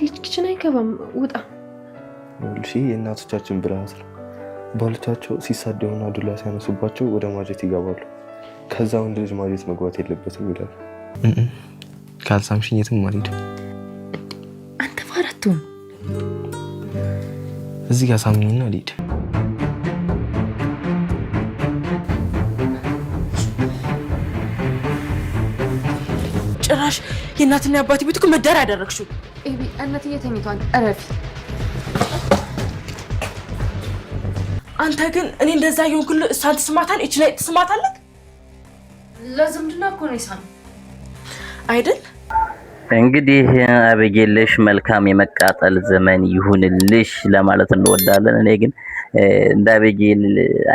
ልጅ ኪችን አይገባም ውጣ ልሽ የእናቶቻችን ብልሃት ነው ባሎቻቸው ሲሳደቡና ዱላ ሲያነሱባቸው ወደ ማጀት ይገባሉ ከዛ ወንድ ልጅ ማጀት መግባት የለበትም ይላል ካልሳምሽኝ የትም አልሄድም አንተ ፋራቱን እዚህ ጋር ሳምኝና ልሂድ ጭራሽ የእናትና የአባቴ ቤት እኮ መዳር ያደረግሽው ኤቢ እናትዬ ተኝቷል አረፊ አንተ ግን እኔ እንደዛ ይሁንኩል እሷን ትስማታለህ እቺ ላይ ትስማታለህ ለዝምድና እኮ ነው ይሳም አይደል እንግዲህ አበጌልሽ መልካም የመቃጠል ዘመን ይሁንልሽ ለማለት እንወዳለን እኔ ግን እንደ አበጌል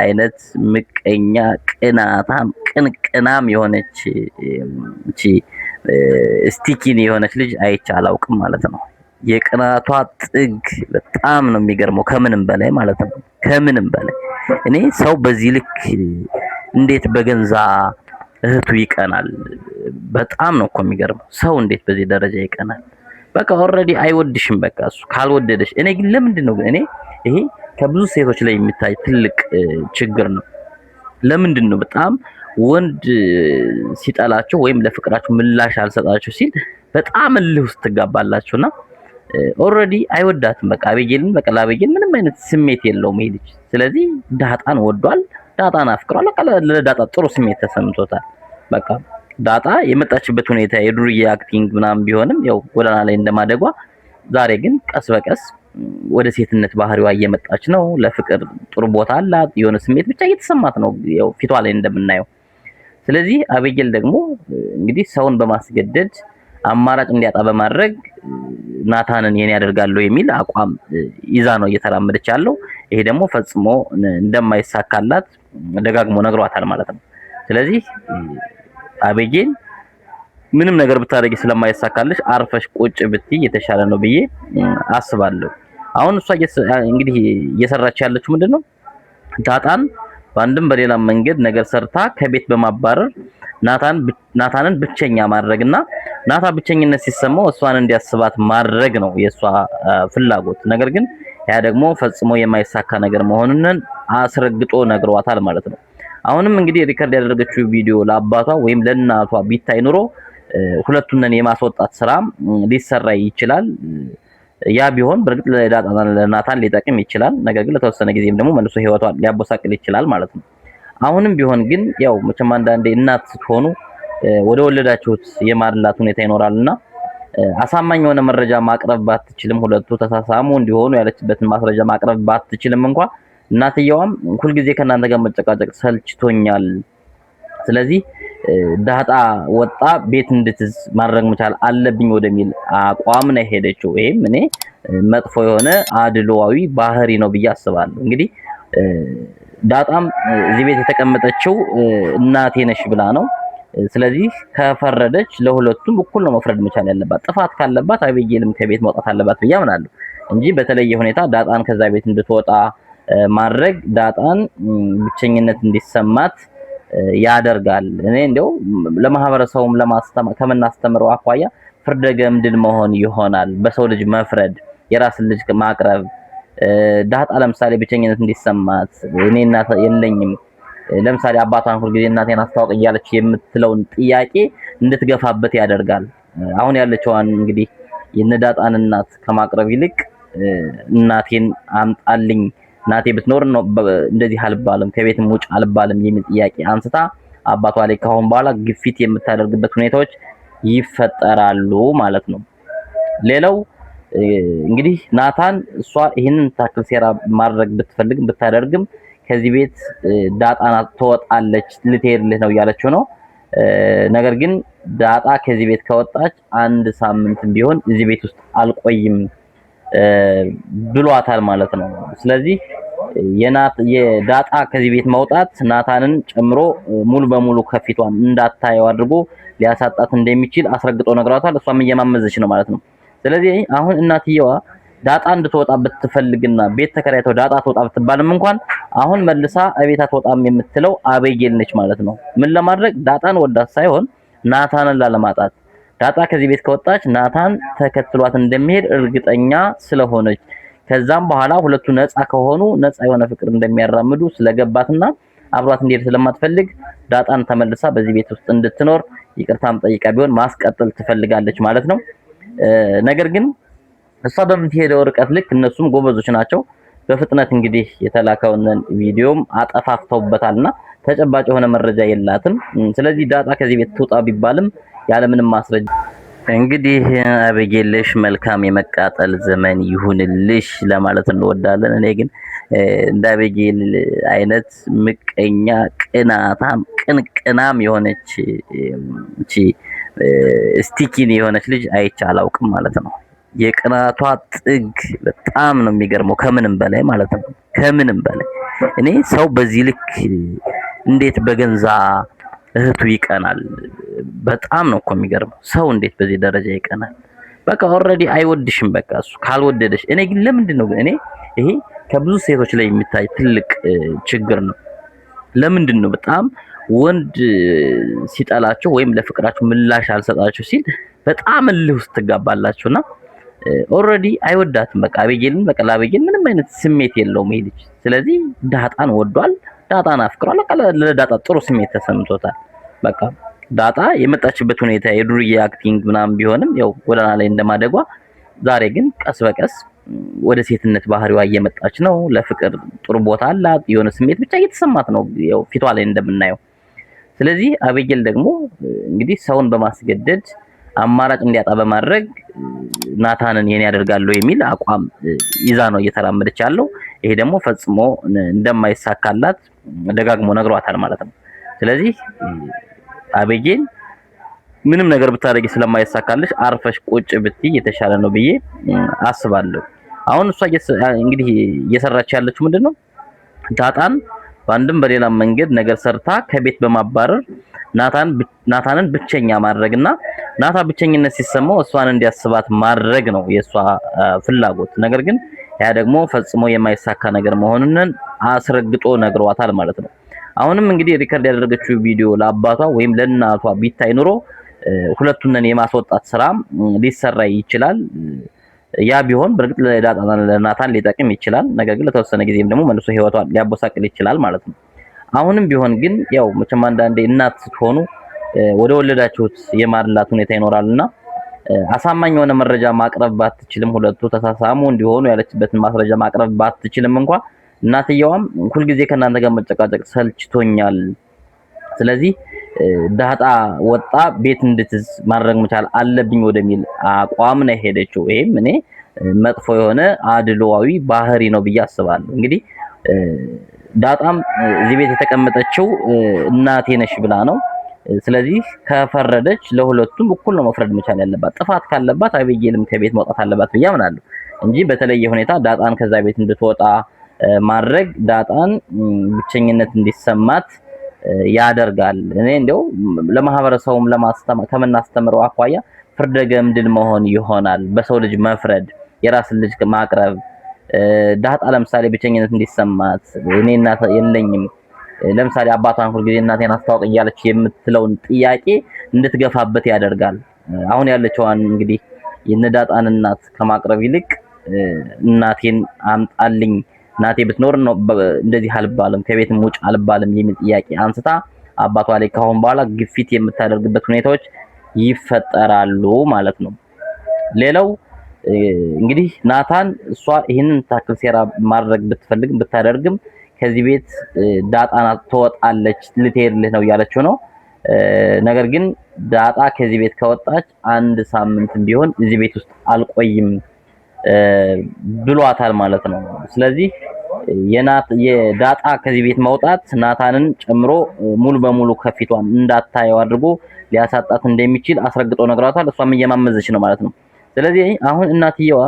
አይነት ምቀኛ ቅናታም ቅንቅናም የሆነች እቺ ስቲኪን የሆነች ልጅ አይቼ አላውቅም ማለት ነው የቅናቷ ጥግ በጣም ነው የሚገርመው ከምንም በላይ ማለት ነው ከምንም በላይ እኔ ሰው በዚህ ልክ እንዴት በገንዛ እህቱ ይቀናል በጣም ነው እኮ የሚገርመው ሰው እንዴት በዚህ ደረጃ ይቀናል በቃ ኦሬዲ አይወድሽም በቃ እሱ ካልወደደሽ እኔ ግን ለምንድን ነው ግን እኔ ይሄ ከብዙ ሴቶች ላይ የሚታይ ትልቅ ችግር ነው ለምንድን ነው በጣም ወንድ ሲጠላቸው ወይም ለፍቅራቸው ምላሽ አልሰጣቸው ሲል በጣም እልህ ውስጥ ትጋባላችሁና ኦሬዲ አይወዳትም በቃ አበጌልን በቃ ለአበጌል ምንም አይነት ስሜት የለውም ይሄ ልጅ ስለዚህ ዳጣን ወዷል ዳጣን አፍቅሯል በቃ ለዳጣ ጥሩ ስሜት ተሰምቶታል በቃ ዳጣ የመጣችበት ሁኔታ የዱርዬ አክቲንግ ምናምን ቢሆንም ያው ጎዳና ላይ እንደማደጓ ዛሬ ግን ቀስ በቀስ ወደ ሴትነት ባህሪዋ እየመጣች ነው ለፍቅር ጥሩ ቦታ አላት የሆነ ስሜት ብቻ እየተሰማት ነው ያው ፊቷ ላይ እንደምናየው ስለዚህ አበጌል ደግሞ እንግዲህ ሰውን በማስገደድ አማራጭ እንዲያጣ በማድረግ ናታንን የኔ ያደርጋለሁ የሚል አቋም ይዛ ነው እየተራመደች ያለው ይሄ ደግሞ ፈጽሞ እንደማይሳካላት ደጋግሞ ነግሯታል ማለት ነው ስለዚህ አበጌል ምንም ነገር ብታረጊ ስለማይሳካልሽ አርፈሽ ቁጭ ብትይ የተሻለ ነው ብዬ አስባለሁ አሁን እሷ እንግዲህ እየሰራች ያለችው ምንድነው ዳጣን ባንድም በሌላ መንገድ ነገር ሰርታ ከቤት በማባረር ናታንን ብቸኛ ማድረግና ናታ ብቸኝነት ሲሰማው እሷን እንዲያስባት ማድረግ ነው የሷ ፍላጎት ነገር ግን ያ ደግሞ ፈጽሞ የማይሳካ ነገር መሆኑን አስረግጦ ነግሯታል ማለት ነው አሁንም እንግዲህ ሪከርድ ያደረገችው ቪዲዮ ለአባቷ ወይም ለእናቷ ቢታይ ኑሮ ሁለቱን የማስወጣት ስራ ሊሰራ ይችላል ያ ቢሆን በርግጥ ለናታን ሊጠቅም ይችላል ነገር ግን ለተወሰነ ጊዜም ደግሞ መልሶ ህይወቷን ሊያቦሳቅል ይችላል ማለት ነው አሁንም ቢሆን ግን ያው መቼም አንዳንዴ እናት ስትሆኑ ወደ ወለዳችሁት የማድላት ሁኔታ ይኖራልና አሳማኝ የሆነ መረጃ ማቅረብ ባትችልም ሁለቱ ተሳሳሙ እንዲሆኑ ያለችበትን ማስረጃ ማቅረብ ባትችልም እንኳን እናትየዋም ሁሉ ጊዜ ከናንተ ጋር መጨቃጨቅ ሰልችቶኛል ስለዚህ ዳጣ ወጣ ቤት እንድትዝ ማድረግ መቻል አለብኝ ወደሚል አቋም ነው ሄደችው ይሄም እኔ መጥፎ የሆነ አድሏዊ ባህሪ ነው ብዬ አስባለሁ እንግዲህ ዳጣም እዚህ ቤት የተቀመጠችው እናቴ ነሽ ብላ ነው ስለዚህ ከፈረደች ለሁለቱም እኩል ነው መፍረድ መቻል ያለባት ጥፋት ካለባት አበጌልም ከቤት መውጣት አለባት ብዬ አምናለሁ እንጂ በተለየ ሁኔታ ዳጣን ከዛ ቤት እንድትወጣ ማድረግ ዳጣን ብቸኝነት እንዲሰማት ያደርጋል እኔ እንደው ለማህበረሰቡም ከመናስተምረው አኳያ ፍርደ ገምድል መሆን ይሆናል በሰው ልጅ መፍረድ የራስ ልጅ ማቅረብ ዳጣ ለምሳሌ ብቸኝነት እንዲሰማት እኔ እናት የለኝም ለምሳሌ አባቷን ሁሉ ጊዜ እናቴን አስተዋውቅ እያለች የምትለውን ጥያቄ እንድትገፋበት ያደርጋል አሁን ያለችዋን እንግዲህ የነዳጣን እናት ከማቅረብ ይልቅ እናቴን አምጣልኝ እናቴ ብትኖር ነው እንደዚህ አልባልም ከቤትም ውጭ አልባልም የሚል ጥያቄ አንስታ አባቷ ላይ ካሁን በኋላ ግፊት የምታደርግበት ሁኔታዎች ይፈጠራሉ ማለት ነው ሌላው እንግዲህ ናታን እሷ ይሄንን ታክል ሴራ ማድረግ ብትፈልግም ብታደርግም ከዚህ ቤት ዳጣና ተወጣለች ልትሄድልህ ነው ያለችው ነው ነገር ግን ዳጣ ከዚህ ቤት ከወጣች አንድ ሳምንትም ቢሆን እዚህ ቤት ውስጥ አልቆይም ብሏታል ማለት ነው ስለዚህ የዳጣ ከዚህ ቤት መውጣት ናታንን ጨምሮ ሙሉ በሙሉ ከፊቷን እንዳታየው አድርጎ ሊያሳጣት እንደሚችል አስረግጦ ነግሯታል እሷም እየማመዘች ነው ማለት ነው ስለዚህ አሁን እናትየዋ ዳጣ እንድትወጣ ብትፈልግና ቤት ተከራይተው ዳጣ ትወጣ ብትባልም እንኳን አሁን መልሳ አቤት አትወጣም የምትለው አበጌል ነች ማለት ነው ምን ለማድረግ ዳጣን ወዳት ሳይሆን ናታንን ላለማጣት ዳጣ ከዚህ ቤት ከወጣች ናታን ተከትሏት እንደሚሄድ እርግጠኛ ስለሆነች ከዛም በኋላ ሁለቱ ነፃ ከሆኑ ነፃ የሆነ ፍቅር እንደሚያራምዱ ስለገባትና አብሯት እንዲሄድ ስለማትፈልግ ዳጣን ተመልሳ በዚህ ቤት ውስጥ እንድትኖር ይቅርታም ጠይቃ ቢሆን ማስቀጠል ትፈልጋለች ማለት ነው። ነገር ግን እሷ በምትሄደው ርቀት ልክ እነሱም ጎበዞች ናቸው። በፍጥነት እንግዲህ የተላከውን ቪዲዮም አጠፋፍተውበታልና ተጨባጭ የሆነ መረጃ የላትም። ስለዚህ ዳጣ ከዚህ ቤት ትውጣ ቢባልም ያለምንም ማስረጃ እንግዲህ አበጌለሽ መልካም የመቃጠል ዘመን ይሁንልሽ ለማለት እንወዳለን። እኔ ግን እንደ አበጌል አይነት ምቀኛ ቅናታም ቅንቅናም የሆነች እቺ ስቲኪን የሆነች ልጅ አይቼ አላውቅም ማለት ነው። የቅናቷ ጥግ በጣም ነው የሚገርመው ከምንም በላይ ማለት ነው። ከምንም በላይ እኔ ሰው በዚህ ልክ እንዴት በገንዛ እህቱ ይቀናል? በጣም ነው እኮ የሚገርመው። ሰው እንዴት በዚህ ደረጃ ይቀናል? በቃ ኦልሬዲ አይወድሽም። በቃ እሱ ካልወደደሽ እኔ ግን ለምንድን ነው እኔ ይሄ ከብዙ ሴቶች ላይ የሚታይ ትልቅ ችግር ነው። ለምንድን ነው በጣም ወንድ ሲጠላቸው ወይም ለፍቅራቸው ምላሽ አልሰጣቸው ሲል በጣም እልህ ውስጥ ትጋባላችሁና ኦልሬዲ አይወዳትም። በቃ አበጌልን በቃ ለአበጌል ምንም አይነት ስሜት የለውም ይሄ ልጅ። ስለዚህ ዳጣን ወዷል፣ ዳጣን አፍቅሯል። በቃ ለዳጣ ጥሩ ስሜት ተሰምቶታል። በቃ ዳጣ የመጣችበት ሁኔታ የዱርዬ አክቲንግ ምናምን ቢሆንም ያው ጎዳና ላይ እንደማደጓ ዛሬ ግን ቀስ በቀስ ወደ ሴትነት ባህሪዋ እየመጣች ነው። ለፍቅር ጥሩ ቦታ አላት። የሆነ ስሜት ብቻ እየተሰማት ነው ያው ፊቷ ላይ እንደምናየው። ስለዚህ አበጌል ደግሞ እንግዲህ ሰውን በማስገደድ አማራጭ እንዲያጣ በማድረግ ናታንን የኔ ያደርጋለሁ የሚል አቋም ይዛ ነው እየተራመደች ያለው። ይሄ ደግሞ ፈጽሞ እንደማይሳካላት ደጋግሞ ነግሯታል ማለት ነው። ስለዚህ አበጌል ምንም ነገር ብታደርጊ ስለማይሳካልሽ አርፈሽ ቁጭ ብትይ የተሻለ ነው ብዬ አስባለሁ። አሁን እሷ እንግዲህ እየሰራች ያለችው ምንድነው? ዳጣን በአንድም በሌላ መንገድ ነገር ሰርታ ከቤት በማባረር ናታንን ብቸኛ ማድረግና ናታ ብቸኝነት ሲሰማው እሷን እንዲያስባት ማድረግ ነው የሷ ፍላጎት። ነገር ግን ያ ደግሞ ፈጽሞ የማይሳካ ነገር መሆኑን አስረግጦ ነግሯታል ማለት ነው። አሁንም እንግዲህ ሪከርድ ያደረገችው ቪዲዮ ለአባቷ ወይም ለእናቷ ቢታይ ኑሮ ሁለቱን የማስወጣት ስራ ሊሰራ ይችላል። ያ ቢሆን በርግጥ ለናታን ሊጠቅም ይችላል። ነገር ግን ለተወሰነ ጊዜም ደግሞ መልሶ ህይወቷን ሊያቦሳቅል ይችላል ማለት ነው። አሁንም ቢሆን ግን ያው መቼም አንዳንዴ እናት ስትሆኑ ወደ ወለዳችሁት የማድላት ሁኔታ ይኖራልና አሳማኝ የሆነ መረጃ ማቅረብ ባትችልም ሁለቱ ተሳሳሙ እንዲሆኑ ያለችበትን ማስረጃ ማቅረብ ባትችልም እንኳን እናትየዋም ሁልጊዜ ከእናንተ ጋር መጨቃጨቅ ሰልችቶኛል፣ ስለዚህ ዳጣ ወጣ ቤት እንድትዝ ማድረግ መቻል አለብኝ ወደሚል አቋም ነው ሄደችው። ይሄም እኔ መጥፎ የሆነ አድሏዊ ባህሪ ነው ብዬ አስባለሁ። እንግዲህ ዳጣም እዚህ ቤት የተቀመጠችው እናቴ ነሽ ብላ ነው። ስለዚህ ከፈረደች ለሁለቱም እኩል ነው መፍረድ መቻል ያለባት። ጥፋት ካለባት አበጌልም ከቤት መውጣት አለባት ብዬ አምናለሁ እንጂ በተለየ ሁኔታ ዳጣን ከዛ ቤት እንድትወጣ ማድረግ ዳጣን ብቸኝነት እንዲሰማት ያደርጋል። እኔ እንደው ለማህበረሰቡም ከምናስተምረው አኳያ ፍርደ ገምድል መሆን ይሆናል። በሰው ልጅ መፍረድ፣ የራስን ልጅ ማቅረብ። ዳጣ ለምሳሌ ብቸኝነት እንዲሰማት እኔ እናት የለኝም ለምሳሌ አባቷን ሁልጊዜ እናቴን አስተዋውቅ እያለች የምትለውን ጥያቄ እንድትገፋበት ያደርጋል። አሁን ያለችዋን እንግዲህ የነዳጣን እናት ከማቅረብ ይልቅ እናቴን አምጣልኝ እናቴ ብትኖር ነው እንደዚህ አልባልም ከቤትም ውጭ አልባልም የሚል ጥያቄ አንስታ አባቷ ላይ ካሁን በኋላ ግፊት የምታደርግበት ሁኔታዎች ይፈጠራሉ ማለት ነው። ሌላው እንግዲህ ናታን እሷ ይሄንን ታክል ሴራ ማድረግ ብትፈልግ ብታደርግም ከዚህ ቤት ዳጣና ትወጣለች ልትሄድልህ ነው ያለችው ነው። ነገር ግን ዳጣ ከዚህ ቤት ከወጣች አንድ ሳምንትም ቢሆን እዚህ ቤት ውስጥ አልቆይም ብሏታል ማለት ነው። ስለዚህ የዳጣ ከዚህ ቤት መውጣት ናታንን ጨምሮ ሙሉ በሙሉ ከፊቷን እንዳታየው አድርጎ ሊያሳጣት እንደሚችል አስረግጦ ነግራታል። እሷም እየማመዘች ነው ማለት ነው። ስለዚህ አሁን እናትየዋ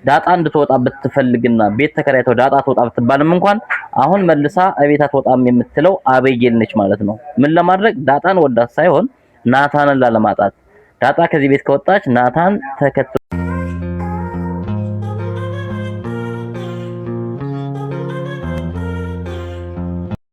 ዳጣ እንድትወጣ ብትፈልግና ቤት ተከራይተው ዳጣ ትወጣ ብትባልም እንኳን አሁን መልሳ እቤት አትወጣም የምትለው አበጌል ነች ማለት ነው። ምን ለማድረግ ዳጣን ወዳት ሳይሆን ናታንን ላለማጣት። ዳጣ ከዚህ ቤት ከወጣች ናታን ተከትሎ